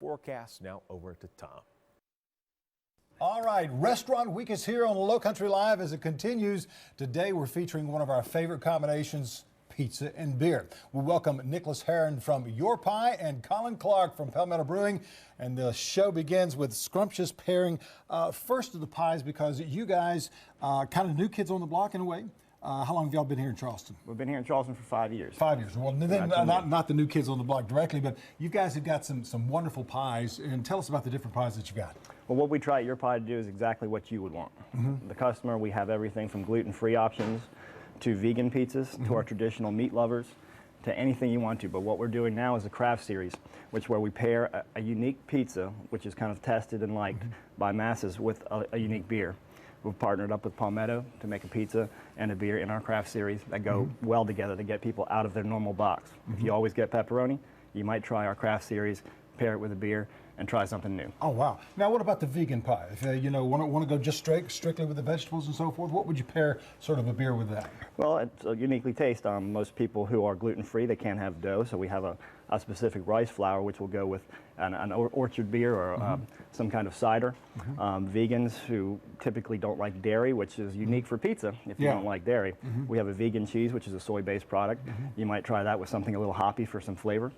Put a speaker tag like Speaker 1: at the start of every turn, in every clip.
Speaker 1: forecast. Now over to Tom.
Speaker 2: All right, Restaurant Week is here on Low Country Live as it continues. Today we're featuring one of our favorite combinations, pizza and beer. We welcome Nicholas Heron from Your Pie and Colin Clark from Palmetto Brewing. And the show begins with scrumptious pairing. First of the pies, because you guys kind of new kids on the block in a way. How long have y'all been here in Charleston?
Speaker 3: We've been here in Charleston for 5 years.
Speaker 2: 5 years. Well, then, not the new kids on the block directly, but you guys have got some wonderful pies. And tell us about the different pies that you got.
Speaker 3: Well, what we try at Your Pie to do is exactly what you would want. The customer, we have everything from gluten-free options to vegan pizzas to our traditional meat lovers to anything you want to. But what we're doing now is a craft series, where we pair a unique pizza, which is kind of tested and liked by masses, with a unique beer. We've partnered up with Palmetto to make a pizza and a beer in our craft series that go well together to get people out of their normal box. If you always get pepperoni, you might try our craft series, pair it with a beer, and try something new.
Speaker 2: Oh, wow. Now, what about the vegan pie? If you want to go just strictly with the vegetables and so forth, what would you pair sort of a beer with that?
Speaker 3: Well, it's uniquely taste. Most people who are gluten-free, they can't have dough, so we have a specific rice flour, which will go with an orchard beer or some kind of cider. Vegans who typically don't like dairy, which is unique for pizza if you don't like dairy. We have a vegan cheese, which is a soy-based product. You might try that with something a little hoppy for some flavor.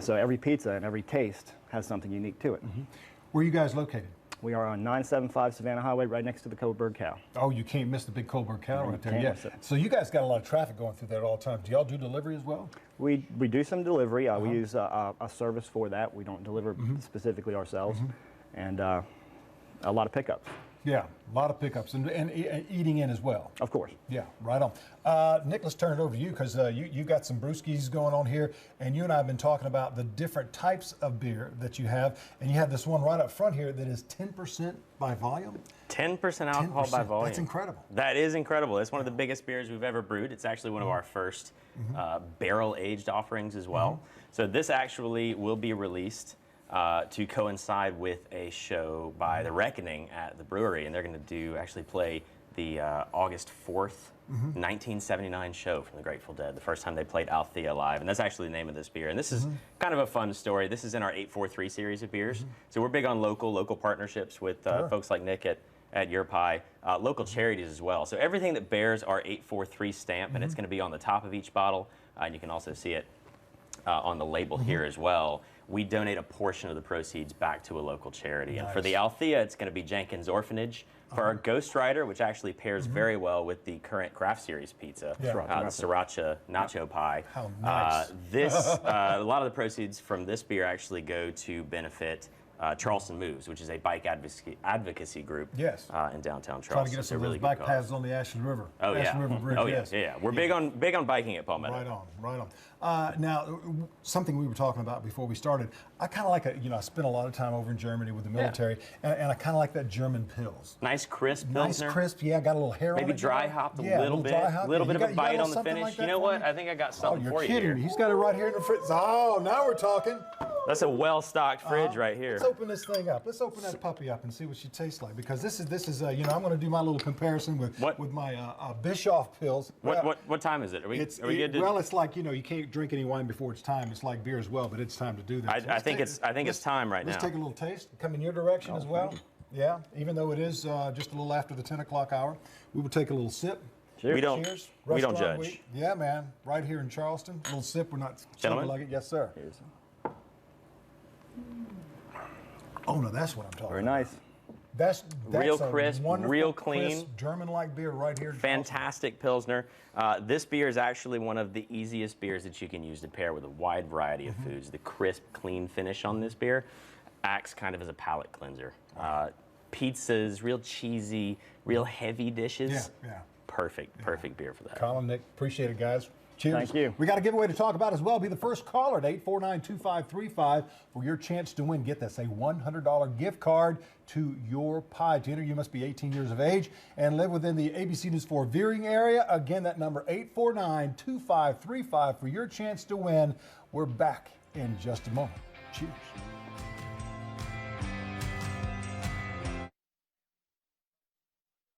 Speaker 3: So every pizza and every taste has something unique to it.
Speaker 2: Where are you guys located?
Speaker 3: We are on 975 Savannah Highway, right next to the Coburg Cow.
Speaker 2: Oh, you can't miss the big Coburg Cow right there. Yeah.
Speaker 3: Miss it.
Speaker 2: So you guys got a lot of traffic going through there all the time. Do y'all do delivery as well?
Speaker 3: We do some delivery. We use a service for that. We don't deliver specifically ourselves. And a lot of pickups.
Speaker 2: Yeah, a lot of pickups and eating in as well.
Speaker 3: Of course.
Speaker 2: Yeah, right on. Nicholas, turn it over to you because you got some brewskis going on here, and you and I have been talking about the different types of beer that you have, and you have this one right up front here that is 10% by volume.
Speaker 4: 10% alcohol
Speaker 2: 10%.
Speaker 4: by volume.
Speaker 2: That's incredible.
Speaker 4: That is incredible. It's one of the biggest beers we've ever brewed. It's actually one of our first barrel-aged offerings as well. So this actually will be released to coincide with a show by The Reckoning at the brewery, and they're going to actually play the August 4th, 1979 show from the Grateful Dead, the first time they played Althea live, and that's actually the name of this beer. And this is kind of a fun story. This is in our 843 series of beers, so we're big on local partnerships with folks like Nick at Your Pie, local charities as well. So everything that bears our 843 stamp, and it's going to be on the top of each bottle, and you can also see it on the label here as well. We donate a portion of the proceeds back to a local charity.
Speaker 2: Nice.
Speaker 4: And for the Althea, it's going to be Jenkins Orphanage. For our Ghost Rider, which actually pairs very well with the current craft series pizza, the Sriracha Nacho Pie.
Speaker 2: How nice.
Speaker 4: A lot of the proceeds from this beer actually go to benefit Charleston Moves, which is a bike advocacy group in downtown Charleston.
Speaker 2: Trying to get us some of those bike paths on the Ashland River.
Speaker 4: Oh,
Speaker 2: Ashland River Bridge,
Speaker 4: yeah. We're big on biking at Palmetto.
Speaker 2: Right on. Now, something we were talking about before we started, I kind of like I spent a lot of time over in Germany with the military, and I kind of like that German Pils.
Speaker 4: Nice crisp Pilsner.
Speaker 2: Nice crisp, got a little hair on it.
Speaker 4: Maybe dry hopped a little bit. A little bit of a bite on the finish. You know what? I think I got something for you here.
Speaker 2: You're kidding me. He's got it right here in the fridge. Oh, now we're talking.
Speaker 4: That's a well-stocked fridge right here.
Speaker 2: Let's open this thing up. Let's open that puppy up and see what she tastes like, because this is I'm going to do my little comparison with my Bischoff Pils.
Speaker 4: What time is it? Are we good to...
Speaker 2: Well, it's like you can't drink any wine before it's time. It's like beer as well, but it's time to do that.
Speaker 4: I think it's time right now.
Speaker 2: Let's take a little taste. Come in your direction as well. Yeah, even though it is just a little after the 10 o'clock hour, we will take a little sip.
Speaker 4: Cheers. We don't judge.
Speaker 2: Week. Yeah, man. Right here in Charleston, a little sip. We're not
Speaker 4: Gentlemen?
Speaker 2: like it. Yes, sir.
Speaker 3: Here's
Speaker 2: Oh no, that's what I'm talking
Speaker 3: very
Speaker 2: about.
Speaker 3: nice.
Speaker 2: That's
Speaker 4: real crisp, real clean,
Speaker 2: crisp, German-like beer right here.
Speaker 4: Fantastic Pilsner. This beer is actually one of the easiest beers that you can use to pair with a wide variety of foods. The crisp, clean finish on this beer acts kind of as a palate cleanser. Pizzas, real cheesy, real heavy dishes.
Speaker 2: Yeah.
Speaker 4: Perfect beer for that.
Speaker 2: Colin, Nick, appreciate it, guys. Cheers.
Speaker 3: Thank you.
Speaker 2: We got a giveaway to talk about as well. Be the first caller at 849-2535 for your chance to win. Get this, a $100 gift card to Your Pie. To enter, you must be 18 years of age and live within the ABC News 4 viewing area. Again, that number 849-2535 for your chance to win. We're back in just a moment. Cheers.